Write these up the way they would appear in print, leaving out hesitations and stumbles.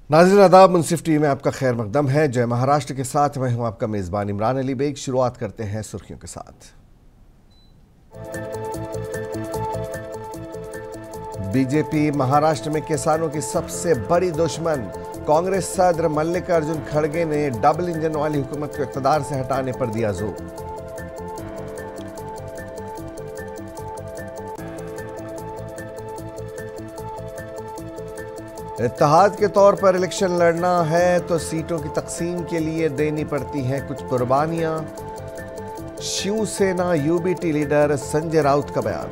नाज़रीन आदाब, मुंसिफ टीवी में आपका खैर मकदम है। जय महाराष्ट्र के साथ मैं हूं आपका मेज़बान इमरान अली बेग। शुरुआत करते हैं सुर्खियों के साथ। बीजेपी महाराष्ट्र में किसानों की सबसे बड़ी दुश्मन। कांग्रेस सदर मल्लिकार्जुन खड़गे ने डबल इंजन वाली हुकूमत को इख्तिदार से हटाने पर दिया जोर। इत्तेहाद के तौर पर इलेक्शन लड़ना है तो सीटों की तकसीम के लिए देनी पड़ती हैं कुछ कुर्बानियां। शिवसेना यूबीटी लीडर संजय राउत का बयान।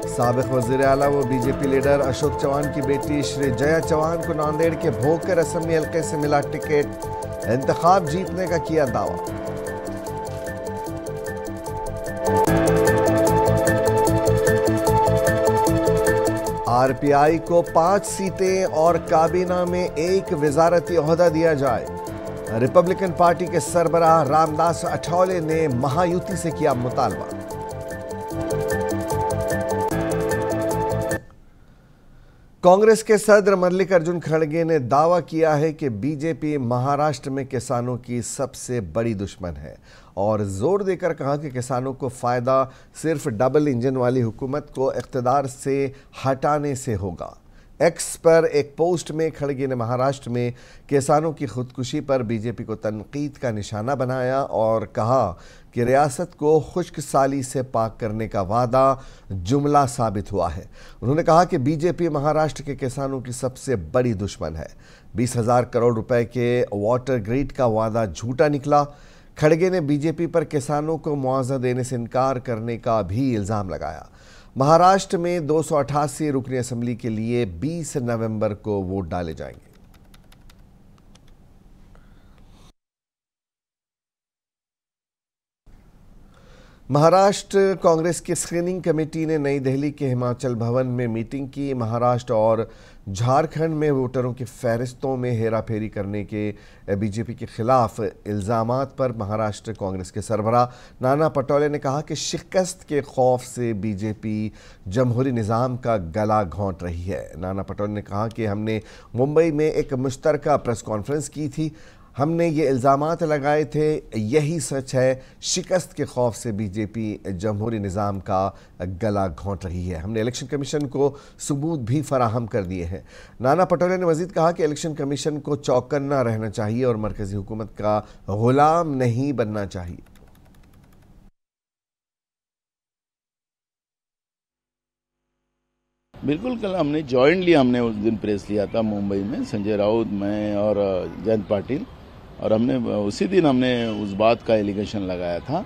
साबिक वजीर आला व बीजेपी लीडर अशोक चव्हाण की बेटी श्री जया चव्हाण को नांदेड़ के भोकर असेंबली हल्के से मिला टिकट। इंतखाब जीतने का किया दावा। आरपीआई को 5 सीटें और काबीना में 1 वजारती ओहदा दिया जाए। रिपब्लिकन पार्टी के सरबराह रामदास अठौले ने महायुति से किया मुतालबा। कांग्रेस के सदर मल्लिकार्जुन खड़गे ने दावा किया है कि बीजेपी महाराष्ट्र में किसानों की सबसे बड़ी दुश्मन है और जोर देकर कहा कि किसानों को फायदा सिर्फ डबल इंजन वाली हुकूमत को इख्तिदार से हटाने से होगा। एक्स पर एक पोस्ट में खड़गे ने महाराष्ट्र में किसानों की खुदकुशी पर बीजेपी को तनकीद का निशाना बनाया और कहा कि रियासत को खुश्क साली से पाक करने का वादा जुमला साबित हुआ है। उन्होंने कहा कि बीजेपी महाराष्ट्र के किसानों की सबसे बड़ी दुश्मन है। 20,000 करोड़ रुपए के वाटर ग्रिड का वादा झूठा निकला। खड़गे ने बीजेपी पर किसानों को मुआवजा देने से इनकार करने का भी इल्ज़ाम लगाया। महाराष्ट्र में 288 रुकनी असेंबली के लिए 20 नवंबर को वोट डाले जाएंगे। महाराष्ट्र कांग्रेस की स्क्रीनिंग कमेटी ने नई दिल्ली के हिमाचल भवन में मीटिंग की। महाराष्ट्र और झारखंड में वोटरों की फहरिस्तों में हेराफेरी करने के बीजेपी के खिलाफ इल्ज़ामात पर महाराष्ट्र कांग्रेस के सरबराह नाना पटोले ने कहा कि शिकस्त के खौफ से बीजेपी जमहूरी निज़ाम का गला घोंट रही है। नाना पटोले ने कहा कि हमने मुंबई में एक मुश्तरका प्रेस कॉन्फ्रेंस की थी। हमने ये इल्ज़ामात लगाए थे, यही सच है। शिकस्त के खौफ से बीजेपी जमहूरी निज़ाम का गला घोंट रही है। हमने इलेक्शन कमीशन को सबूत भी फराहम कर दिए हैं। नाना पटोले ने मज़ीद कहा कि इलेक्शन कमीशन को चौकन्ना रहना चाहिए और मरकज़ी हुकूमत का गुलाम नहीं बनना चाहिए। बिल्कुल, कल हमने जॉइंटली उस दिन प्रेस लिया था मुंबई में, संजय राउत, मैं और जयंत पाटिल, और हमने उसी दिन उस बात का एलिगेशन लगाया था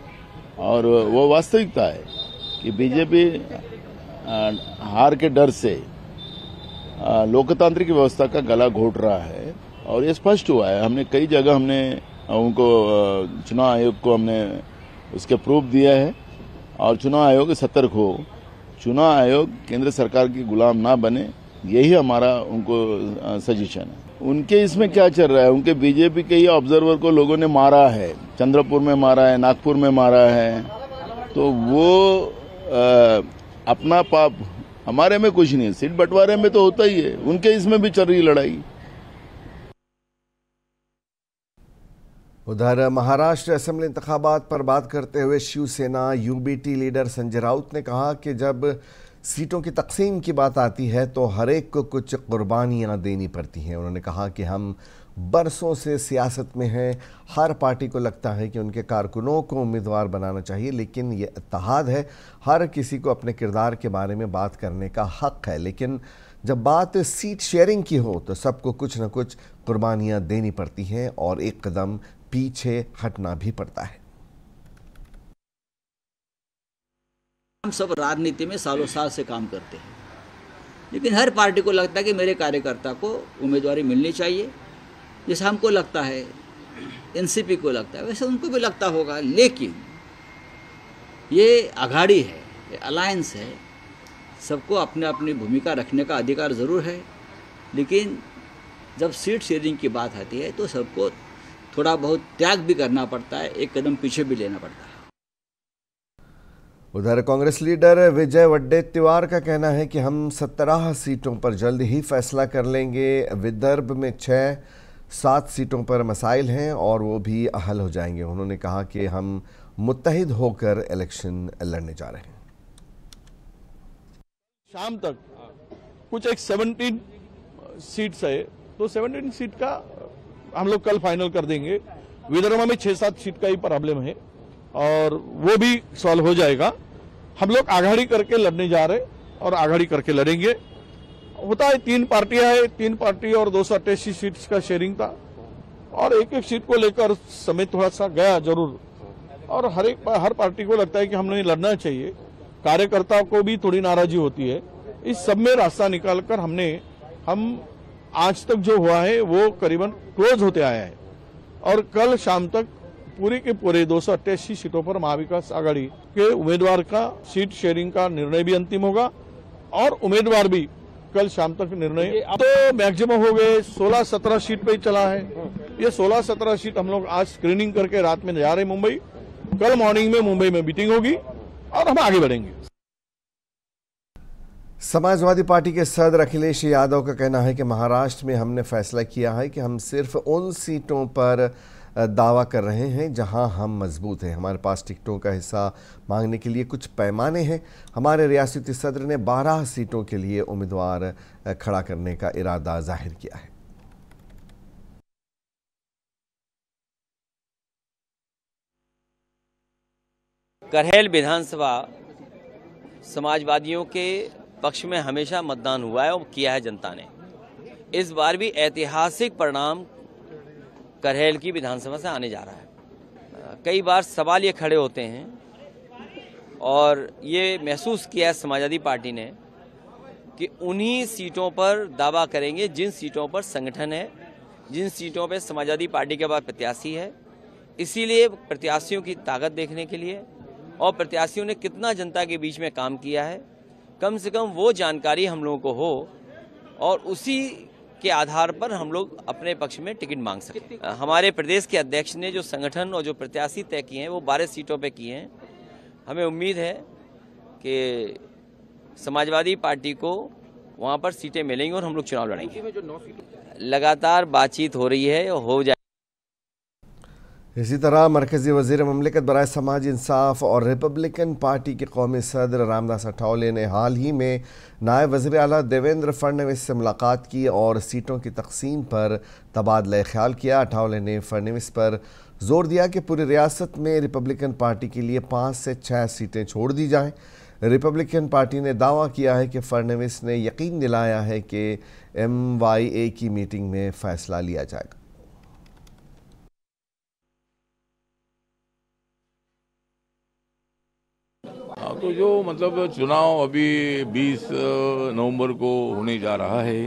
और वो वास्तविकता है कि बीजेपी हार के डर से लोकतांत्रिक व्यवस्था का गला घोट रहा है और ये स्पष्ट हुआ है। हमने कई जगह उनको चुनाव आयोग को हमने उसके प्रूफ दिया है और चुनाव आयोग सतर्क हो। चुनाव आयोग केंद्र सरकार की गुलाम ना बने, यही हमारा उनको सजेशन है। उनके इसमें क्या चल रहा है, उनके बीजेपी के ही ऑब्जर्वर को लोगों ने मारा है, चंद्रपुर में मारा है, नागपुर में मारा है, तो वो अपना पाप, हमारे में कुछ नहीं, सीट बंटवारे में तो होता ही है, उनके इसमें भी चल रही लड़ाई। उधर महाराष्ट्र असेंबली इंतखाबात पर बात करते हुए शिवसेना यूबीटी लीडर संजय राउत ने कहा कि जब सीटों की तकसीम की बात आती है तो हर एक को कुछ कुर्बानियां देनी पड़ती हैं। उन्होंने कहा कि हम बरसों से सियासत में हैं। हर पार्टी को लगता है कि उनके कारकुनों को उम्मीदवार बनाना चाहिए, लेकिन ये इत्तेहाद है। हर किसी को अपने किरदार के बारे में बात करने का हक है, लेकिन जब बात सीट शेयरिंग की हो तो सबको कुछ न कुछ कुर्बानियां देनी पड़ती हैं और एक कदम पीछे हटना भी पड़ता है। हम सब राजनीति में सालों साल से काम करते हैं, लेकिन हर पार्टी को लगता है कि मेरे कार्यकर्ता को उम्मीदवारी मिलनी चाहिए। जैसे हमको लगता है, एनसीपी को लगता है, वैसे उनको भी लगता होगा। लेकिन ये अघाड़ी है, ये अलायंस है, सबको अपने अपनी भूमिका रखने का अधिकार ज़रूर है, लेकिन जब सीट शेयरिंग की बात आती है तो सबको थोड़ा बहुत त्याग भी करना पड़ता है, एक कदम पीछे भी लेना पड़ता है। उधर कांग्रेस लीडर विजय वडेट्टीवार का कहना है कि हम 17 सीटों पर जल्द ही फैसला कर लेंगे। विदर्भ में 6-7 सीटों पर मसाइल हैं और वो भी हल हो जाएंगे। उन्होंने कहा कि हम मुत्तहिद होकर इलेक्शन लड़ने जा रहे हैं। शाम तक कुछ एक 17 सीट्स है, तो 17 सीट का हम लोग कल फाइनल कर देंगे। विदर्भ में 6-7 सीट का ही प्रॉब्लम है और वो भी सॉल्व हो जाएगा। हम लोग आघाड़ी करके लड़ने जा रहे और आघाड़ी करके लड़ेंगे। होता है 3 पार्टियां है, 3 पार्टी और 288 सीट्स का शेयरिंग था और एक सीट को लेकर समय थोड़ा सा गया जरूर, और हर पार्टी को लगता है कि हमने लड़ना चाहिए। कार्यकर्ताओं को भी थोड़ी नाराजगी होती है। इस सब में रास्ता निकालकर हम आज तक जो हुआ है वो करीबन क्लोज होते आया है और कल शाम तक पूरे के पूरे 288 सीटों पर महाविकास आघाड़ी के उम्मीदवार का सीट शेयरिंग का निर्णय भी अंतिम होगा और उम्मीदवार भी कल शाम तक निर्णय। तो मैक्सिमम हो गए 16-17 सीट पे ही चला है। ये 16-17 सीट हम लोग आज स्क्रीनिंग करके रात में जा रहे मुंबई। कल मॉर्निंग में मुंबई में मीटिंग होगी और हम आगे बढ़ेंगे। समाजवादी पार्टी के सदर अखिलेश यादव का कहना है कि महाराष्ट्र में हमने फैसला किया है कि हम सिर्फ उन सीटों पर दावा कर रहे हैं जहां हम मजबूत हैं। हमारे पास टिकटों का हिस्सा मांगने के लिए कुछ पैमाने हैं। हमारे रियासती सदर ने 12 सीटों के लिए उम्मीदवार खड़ा करने का इरादा जाहिर किया है। करहेल विधानसभा समाजवादियों के पक्ष में हमेशा मतदान हुआ है और किया है जनता ने। इस बार भी ऐतिहासिक परिणाम करहेल की विधानसभा से आने जा रहा है। कई बार सवाल ये खड़े होते हैं और ये महसूस किया है समाजवादी पार्टी ने कि उन्हीं सीटों पर दावा करेंगे जिन सीटों पर संगठन है, जिन सीटों पर समाजवादी पार्टी के पास प्रत्याशी है। इसीलिए प्रत्याशियों की ताकत देखने के लिए और प्रत्याशियों ने कितना जनता के बीच में काम किया है, कम से कम वो जानकारी हम लोगों को हो और उसी के आधार पर हम लोग अपने पक्ष में टिकट मांग सकते हैं। हमारे प्रदेश के अध्यक्ष ने जो संगठन और जो प्रत्याशी तय किए हैं वो 12 सीटों पे किए हैं। हमें उम्मीद है कि समाजवादी पार्टी को वहाँ पर सीटें मिलेंगी और हम लोग चुनाव लड़ेंगे। लगातार बातचीत हो रही है और हो जाए। इसी तरह मरकजी वज़ीर ममलिकत बराए समाज इंसाफ और रिपब्लिकन पार्टी के कौमी सदर रामदास अठावले ने हाल ही में नायब वज़ीर आला देवेंद्र फडणवीस से मुलाकात की और सीटों की तकसीम पर तबादला ख्याल किया। अठावले ने फडणवीस पर जोर दिया कि पूरी रियासत में रिपब्लिकन पार्टी के लिए 5 से 6 सीटें छोड़ दी जाएं। रिपब्लिकन पार्टी ने दावा किया है कि फडणवीस ने यकीन दिलाया है कि MYA की मीटिंग में फैसला लिया जाएगा। तो जो मतलब चुनाव अभी 20 नवंबर को होने जा रहा है,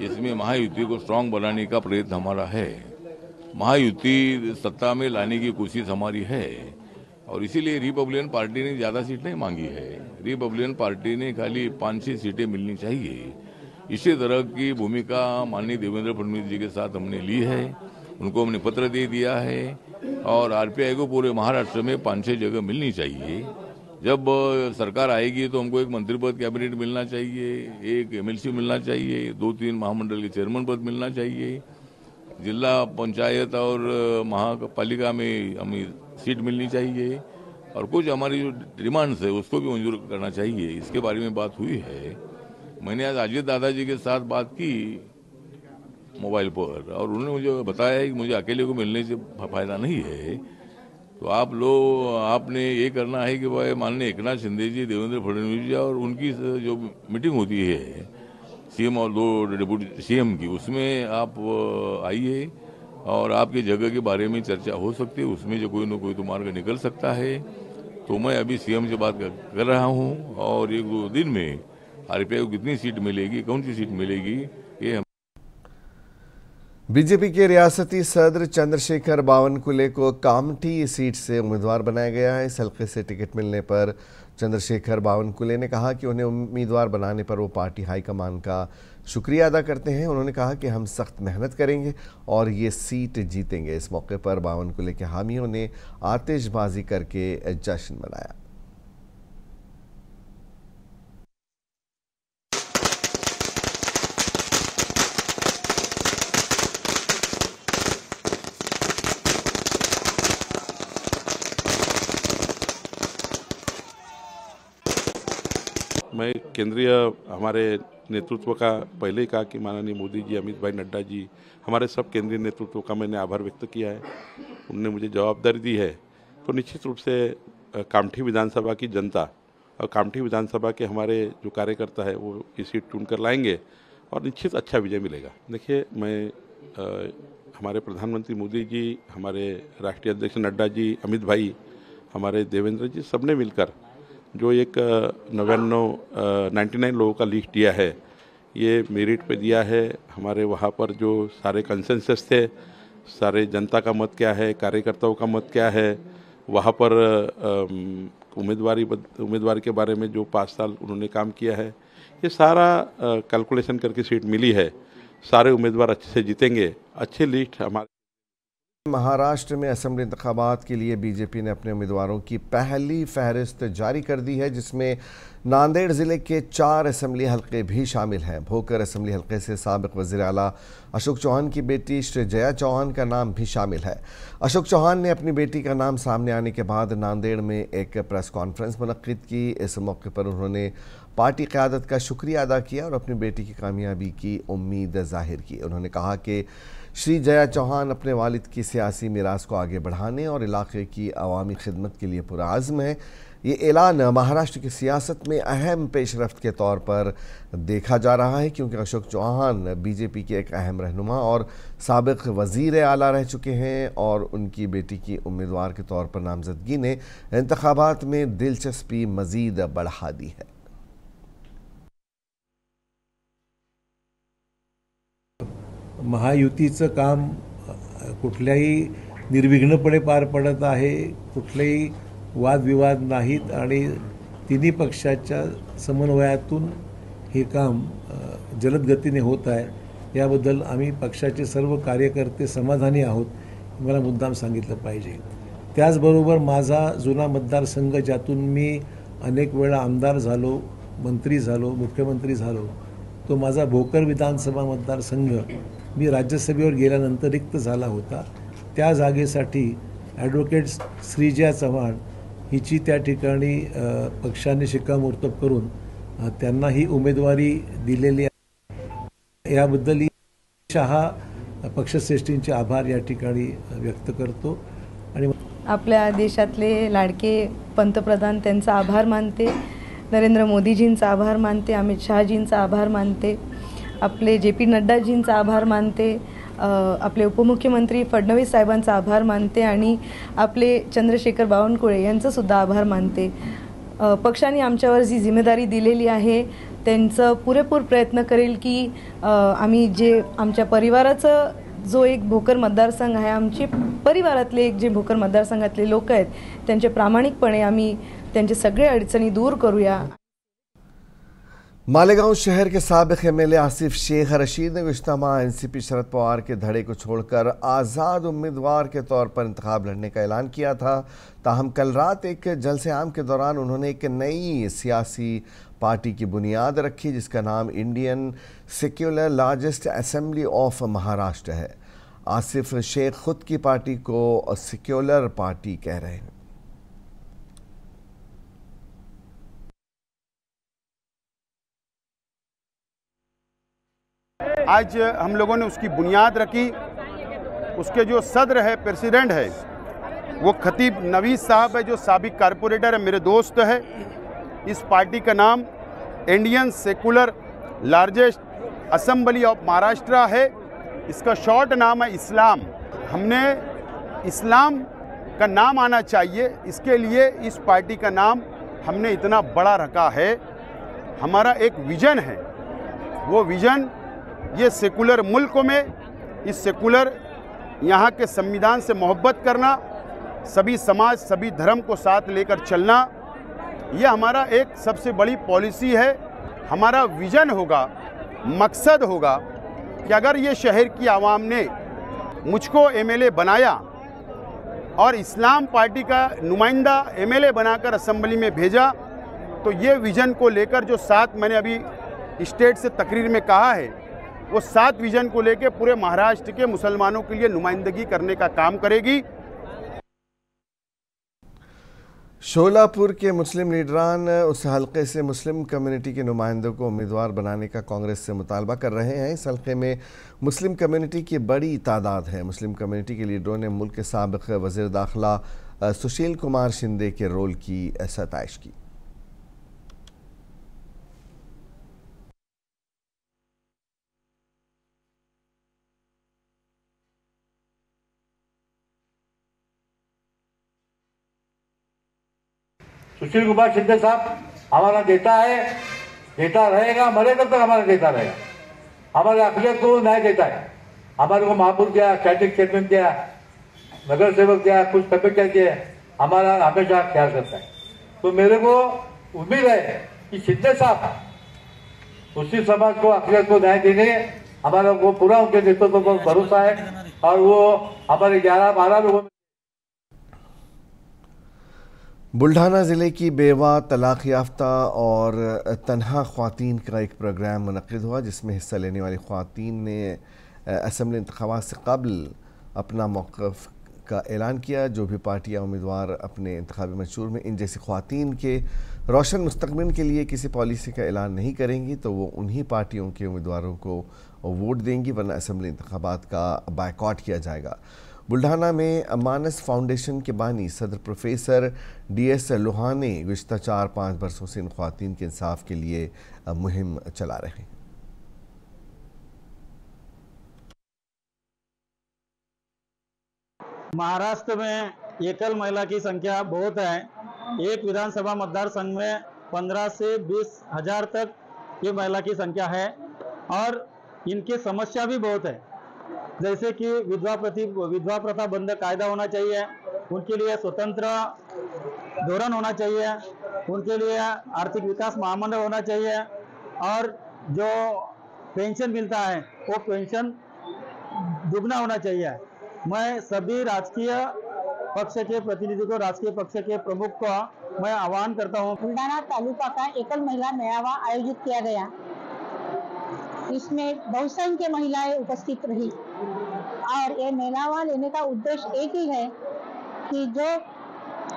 इसमें महायुति को स्ट्रांग बनाने का प्रयत्न हमारा है। महायुति सत्ता में लाने की कोशिश हमारी है और इसीलिए रिपब्लिकन पार्टी ने ज़्यादा सीट नहीं मांगी है। रिपब्लिकन पार्टी ने खाली 5-6 सीटें मिलनी चाहिए। इसी तरह की भूमिका माननीय देवेंद्र फडणवीस जी के साथ हमने ली है। उनको हमने पत्र दे दिया है और RPI को पूरे महाराष्ट्र में 5-6 जगह मिलनी चाहिए। जब सरकार आएगी तो हमको एक मंत्री पद कैबिनेट मिलना चाहिए, एक MLC मिलना चाहिए, 2-3 महामंडल के चेयरमैन पद मिलना चाहिए, जिला पंचायत और महापालिका में हमें सीट मिलनी चाहिए और कुछ हमारी जो डिमांड्स है उसको भी मंजूर करना चाहिए। इसके बारे में बात हुई है। मैंने आज अजीत दादाजी के साथ बात की मोबाइल पर और उन्होंने मुझे बताया कि मुझे अकेले को मिलने से फायदा नहीं है। तो आपने ये करना है कि भाई माननीय एकनाथ शिंदे जी, देवेंद्र फडणवीस जी और उनकी जो मीटिंग होती है CM और 2 डिप्टी CM की, उसमें आप आइए और आपकी जगह के बारे में चर्चा हो सकती है। उसमें जो कोई न कोई तो मार्ग निकल सकता है। तो मैं अभी CM से बात कर रहा हूँ और 1-2 दिन में RPI को कितनी सीट मिलेगी, कौन सी सीट मिलेगी, ये बीजेपी के रियासती सदर चंद्रशेखर बावनकुले को कामठी सीट से उम्मीदवार बनाया गया है। इस हल्के से टिकट मिलने पर चंद्रशेखर बावनकुले ने कहा कि उन्हें उम्मीदवार बनाने पर वो पार्टी हाईकमान का शुक्रिया अदा करते हैं। उन्होंने कहा कि हम सख्त मेहनत करेंगे और ये सीट जीतेंगे। इस मौके पर बावनकुले के हामियों ने आतिशबाजी करके जश्न मनाया। मैं केंद्रीय हमारे नेतृत्व का पहले ही कहा कि माननीय मोदी जी, अमित भाई नड्डा जी, हमारे सब केंद्रीय नेतृत्व का मैंने आभार व्यक्त किया है। उन्होंने मुझे जवाबदारी दी है, तो निश्चित रूप से कामठी विधानसभा की जनता और कामठी विधानसभा के हमारे जो कार्यकर्ता है वो ये सीट चुन कर लाएंगे और निश्चित अच्छा विजय मिलेगा। देखिए, मैं हमारे प्रधानमंत्री मोदी जी, हमारे राष्ट्रीय अध्यक्ष नड्डा जी, अमित भाई, हमारे देवेंद्र जी, सबने मिलकर जो एक 99 लोगों का लिस्ट दिया है, ये मेरिट पे दिया है। हमारे वहाँ पर जो सारे कंसेंसस थे, सारे जनता का मत क्या है, कार्यकर्ताओं का मत क्या है, वहाँ पर उम्मीदवार के बारे में जो 5 साल उन्होंने काम किया है, ये सारा कैलकुलेशन करके सीट मिली है। सारे उम्मीदवार अच्छे से जीतेंगे। अच्छी लिस्ट हमारे महाराष्ट्र में असेंबली इंतखाबात के लिए बीजेपी ने अपने उम्मीदवारों की पहली फहरिस्त जारी कर दी है, जिसमें नांदेड़ ज़िले के 4 असेंबली हलके भी शामिल हैं। भोकर असेंबली हलके से साबिक वज़ीर आला अशोक चौहान की बेटी श्री जया चौहान का नाम भी शामिल है। अशोक चौहान ने अपनी बेटी का नाम सामने आने के बाद नांदेड़ में एक प्रेस कॉन्फ्रेंस मुनक्किद की। इस मौके पर उन्होंने पार्टी क़यादत का शुक्रिया अदा किया और अपनी बेटी की कामयाबी की उम्मीद जाहिर की। उन्होंने कहा कि श्री जया चौहान अपने वालिद की सियासी मीरास को आगे बढ़ाने और इलाके की अवामी खिदमत के लिए पुरआज़्म है। ये ऐलान महाराष्ट्र की सियासत में अहम पेशरफ्त के तौर पर देखा जा रहा है, क्योंकि अशोक चौहान बीजेपी के एक अहम रहनुमा और साबिक वज़ीर आला रह चुके हैं और उनकी बेटी की उम्मीदवार के तौर पर नामजदगी ने इंतखाबात में दिलचस्पी मज़ीद बढ़ा दी है। महायुतीचं काम कुठल्याही निर्विघ्नपणे पार पडत आहे। कुठलेही वादविवाद नाहीत आणि तिन्ही पक्षाच्या समन्वयातून हे काम जलद गतीने होत आहे। याबद्दल आम्ही पक्षाचे सर्व कार्यकर्ते समाधानी आहोत, मला मुद्दाम सांगितलं पाहिजे। त्याचबरोबर माझा जुना मतदारसंघ, ज्यातून मी अनेक वेळा आमदार झालो, मंत्री झालो, मुख्यमंत्री झालो, तो माझा भोकर विधानसभा मतदारसंघ मी राज्यसभेवर गेल्यानंतर रिक्त झाला होता। त्या जागेसाठी ॲडव्होकेट श्रीजया चव्हाण हिची त्या ठिकाणी पक्षाने शिक्कामोर्तब करून त्यांना ही उमेदवारी दिलेली आहे। याबद्दल शहा पक्षश्रेष्ठींचे आभार या ठिकाणी व्यक्त करतो आणि आपल्या देशातले लाडके पंतप्रधान त्यांचा आभार मानते, नरेंद्र मोदीजींचा आभार मानते, अमित शहाजींचा आभार मानते, आपले JP नड्डाजींचा आभार मानते, आपले उपमुख्यमंत्री फडणवीस साहेबांचा आभार मानते आणि आपले चंद्रशेखर बावनकुळे यांचा सुद्धा आभार मानते। पक्षाने आमच्यावर जी जिम्मेदारी दिलेली आहे त्यांचा पुरेपूर प्रयत्न करेल की आम्ही जे आमच्या परिवाराचं जो एक भोकर मतदारसंघ आहे, आमचे परिवारातले एक जे भोकर मतदारसंघातले लोक आहेत त्यांचे प्रामाणिकपणे आम्ही त्यांचे सगळे अडचणी दूर करूया। मालेगांव शहर के साबिक MLA आसिफ शेख रशीद ने गुज़श्ता माह NCP शरद पवार के धड़े को छोड़कर आज़ाद उम्मीदवार के तौर पर इंतखाब लड़ने का ऐलान किया था। ताहम कल रात एक जलसे आम के दौरान उन्होंने एक नई सियासी पार्टी की बुनियाद रखी, जिसका नाम Indian secular largest assembly of Maharashtra है। आसिफ शेख खुद की पार्टी को सेक्युलर पार्टी कह रहे हैं। आज हम लोगों ने उसकी बुनियाद रखी। उसके जो सदर है, प्रेसिडेंट है, वो खतीब नवीद साहब है, जो साबिक कारपोरेटर है, मेरे दोस्त है। इस पार्टी का नाम Indian secular largest assembly of Maharashtra है। इसका शॉर्ट नाम है इस्लाम। हमने इस्लाम का नाम आना चाहिए, इसके लिए इस पार्टी का नाम हमने इतना बड़ा रखा है। हमारा एक विजन है, वो विजन ये सेकुलर मुल्क में, इस सेकुलर यहाँ के संविधान से मोहब्बत करना, सभी समाज सभी धर्म को साथ लेकर चलना, ये हमारा एक सबसे बड़ी पॉलिसी है। हमारा विजन होगा, मकसद होगा कि अगर ये शहर की आवाम ने मुझको MLA बनाया और इस्लाम पार्टी का नुमाइंदा MLA बनाकर असेंबली में भेजा, तो ये विजन को लेकर जो 7 मैंने अभी स्टेट से तकरीर में कहा है, वो 7 विजन को लेकर पूरे महाराष्ट्र के मुसलमानों के लिए नुमाइंदगी करने का काम करेगी। शोलापुर के मुस्लिम लीडरान उस हलके से मुस्लिम कम्युनिटी के नुमाइंदों को उम्मीदवार बनाने का कांग्रेस से मुतालबा कर रहे हैं। इस हलके में मुस्लिम कम्युनिटी की बड़ी तादाद है। मुस्लिम कम्युनिटी के लीडरों ने मुल्क के साबिक़ वज़ीर दाखिला सुशील कुमार शिंदे के रोल की सताइश की। सुशील कुमार शिंदे साहब हमारा नेता है, देता रहेगा, मरे तब तक हमारा देता रहेगा। हमारे अखिलत को न्याय देता है। हमारे को महापुर दिया, स्टैटिक चेयरमैन दिया, नगर सेवक दिया, कुछ कमिटियां दिए, हमारा हमेशा ख्याल करता है। तो मेरे को उम्मीद है कि शिंदे साहब मुस्लिम समाज को अखिलत को न्याय देंगे। हमारा वो पूरा उनके नेतृत्व पर भरोसा है और वो हमारे 11-12 लोगों में। बुल्ढाना ज़िले की बेवा, तलाक़ याफ्ता और तन्हा ख़वातीन का एक प्रोग्राम मुनक़्क़िद हुआ, जिसमें हिस्सा लेने वाली ख़वातीन ने असम्बली इंतख़ाबात से क़ब्ल अपना मौक़िफ़ का ऐलान किया। जो भी पार्टियाँ उम्मीदवार अपने इंतख़ाबी मंशूर में इन जैसी ख़वातीन के रोशन मुस्तक़बिल के लिए किसी पॉलिसी का ऐलान नहीं करेंगी तो वो उन्हीं पार्टियों के उम्मीदवारों को वोट देंगी, वरना असम्बली इंतख़ाबात का बायकॉट किया जाएगा। बुल्ढाना में मानस फाउंडेशन के बानी सदर प्रोफेसर DS लोहानी गुज़िश्ता 4-5 बरसों से इन ख़वातीन के इंसाफ के लिए मुहिम चला रहे हैं। महाराष्ट्र में एकल महिला की संख्या बहुत है। एक विधानसभा मतदार संघ में 15 से 20 हजार तक ये महिला की संख्या है और इनकी समस्या भी बहुत है। जैसे कि विधवा प्रथा बंद कायदा होना चाहिए, उनके लिए स्वतंत्र धोरण होना चाहिए, उनके लिए आर्थिक विकास महामंडल होना चाहिए और जो पेंशन मिलता है वो पेंशन दुगना होना चाहिए। मैं सभी राजकीय पक्ष के प्रतिनिधि को, राजकीय पक्ष के प्रमुख को मैं आह्वान करता हूँ। बुल्ढाना तालुका का एकल महिला मेळावा आयोजित किया गया। इसमें बहुसंख्य महिलाएं उपस्थित रही और ये मेलावा लेने का उद्देश्य एक ही है कि जो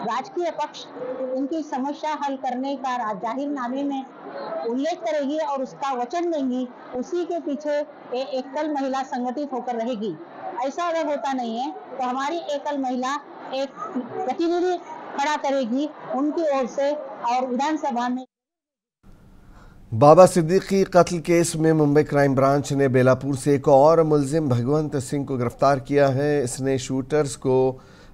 राजकीय पक्ष इनकी समस्या हल करने का जाहिरनामे में उल्लेख करेगी और उसका वचन देंगी, उसी के पीछे ये एकल महिला संगठित होकर रहेगी। ऐसा अगर होता नहीं है तो हमारी एकल महिला एक प्रतिनिधि खड़ा करेगी उनकी ओर से और विधानसभा में। बाबा सिद्दीकी कत्ल केस में मुंबई क्राइम ब्रांच ने बेलापुर से एक और मुलजिम भगवंत सिंह को गिरफ्तार किया है। इसने शूटर्स को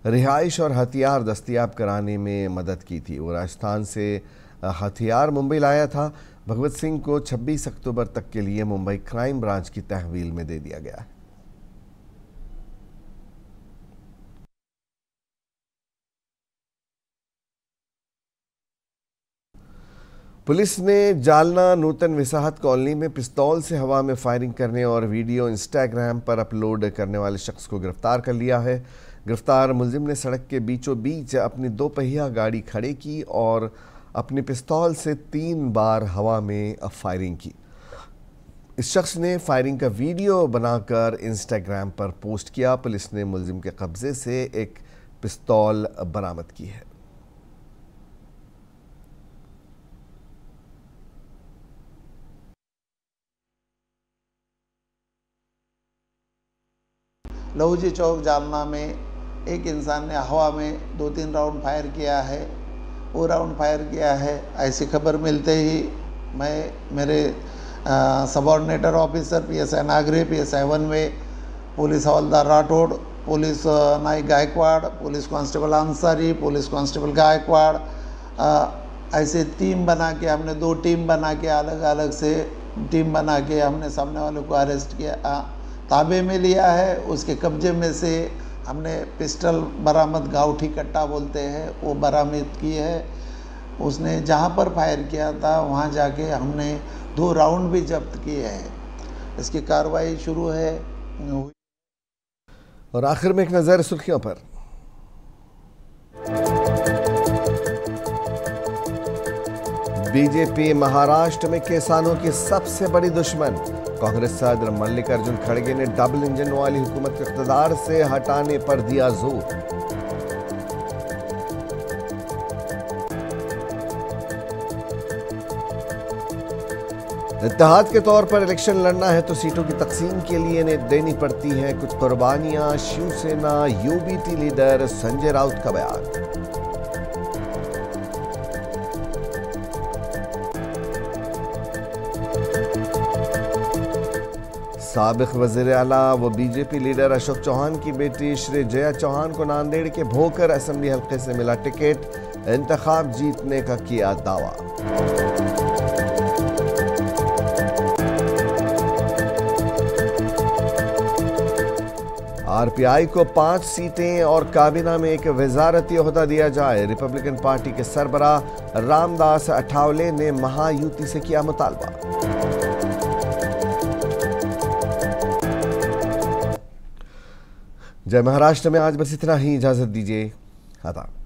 रिहाइश और हथियार दस्तयाब कराने में मदद की थी। वो राजस्थान से हथियार मुंबई लाया था। भगवंत सिंह को 26 अक्टूबर तक के लिए मुंबई क्राइम ब्रांच की तहवील में दे दिया गया है। पुलिस ने जालना नूतन विसाहत कॉलोनी में पिस्तौल से हवा में फायरिंग करने और वीडियो इंस्टाग्राम पर अपलोड करने वाले शख्स को गिरफ्तार कर लिया है। गिरफ्तार मुलजिम ने सड़क के बीचों बीच अपनी 2 पहिया गाड़ी खड़े की और अपनी पिस्तौल से 3 बार हवा में फायरिंग की। इस शख्स ने फायरिंग का वीडियो बनाकर इंस्टाग्राम पर पोस्ट किया। पुलिस ने मुलजिम के कब्जे से एक पिस्तौल बरामद की है। लहूजी चौक जालना में एक इंसान ने हवा में 2-3 राउंड फायर किया है। वो राउंड फायर किया है ऐसी खबर मिलते ही मैं मेरे subordinator officer PSI Nagre, PSI 1 में पुलिस हवलदार Rathod, police Naik Gaikwad, police constable Ansari, police constable Gaikwad, ऐसे टीम बना के हमने 2 टीम बना के अलग अलग से टीम बना के हमने सामने वाले को अरेस्ट किया, ताबे में लिया है। उसके कब्जे में से हमने पिस्टल बरामद, गाउठी कट्टा बोलते हैं, वो बरामद की है। उसने जहाँ पर फायर किया था वहाँ जाके हमने 2 राउंड भी जब्त किए हैं। इसकी कार्रवाई शुरू है। और आखिर में एक नज़र सुर्खियों पर। बीजेपी महाराष्ट्र में किसानों की सबसे बड़ी दुश्मन। कांग्रेस सदर मल्लिकार्जुन खड़गे ने डबल इंजन वाली हुकूमत को इक़्तिदार से हटाने पर दिया जोर। इत्तेहाद के तौर पर इलेक्शन लड़ना है तो सीटों की तकसीम के लिए देनी पड़ती हैं कुछ कुर्बानियां। शिवसेना यूबीटी लीडर संजय राउत का बयान। साबिक वज़ीर आला व बीजेपी लीडर अशोक चौहान की बेटी श्री जया चौहान को नांदेड़ के भोकर असेंबली हल्के से मिला टिकट। इंतखाब जीतने का किया दावा। आरपीआई को 5 सीटें और काबीना में एक वजारती ओहदा दिया जाए। रिपब्लिकन पार्टी के सरबराह रामदास अठावले ने महायुति से किया मुतालबा। जय महाराष्ट्र में आज बस इतना ही। इजाजत दीजिए। आदाब।